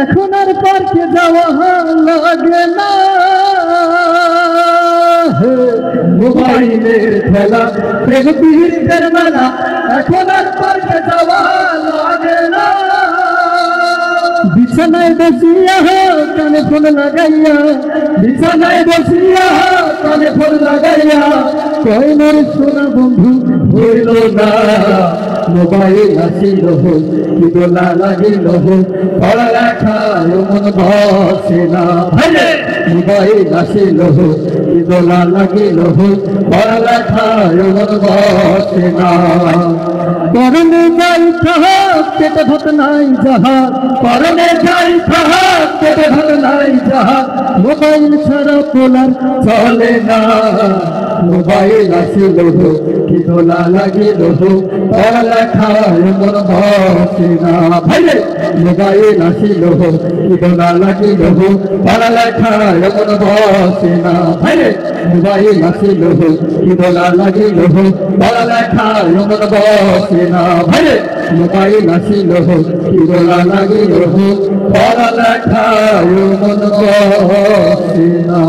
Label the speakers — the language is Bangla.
Speaker 1: এখন আর পার্কে যাওয়া লাগে না। মোবাইলের খেলা প্রেম পীড়িতের মেলা, এখন আর পার্কে যাওয়া লাগে না। বিছানায় বসিয়া কানে ফোন লাগাইয়া, বিছানায় বসিয়া কানে ফোন লাগাইয়া, কয় মোর সোনা বন্ধু হইল না। মোবাইল আসিল কি দোলা লাগিল, পড়ালেখায় মন বসে না। মোবাইল আসিল কি দোলা লাগিল, পড়ালেখায় মন বসে না। পরনে যাই থাক পেটে ভাত নাই যাহা, পরনে যাই থাক পেটে ভাত নাই যাহা, মোবাইল ছাড়া পোলার চলে না। মোবাইল আসিল কি দোলা লাগিল, পড়ালেখায় মন বসে না। ভাইরে মোবাইল আসিল কি দোলা লাগিল, পড়ালেখায় মন বসে না। ভাইরে মোবাইল আসিল কি দোলা লাগিল, পড়ালেখায় মন বসে না। ভাইরে মোবাইল আসিল কি দোলা লাগিল, পড়ালেখায় মন বসে না।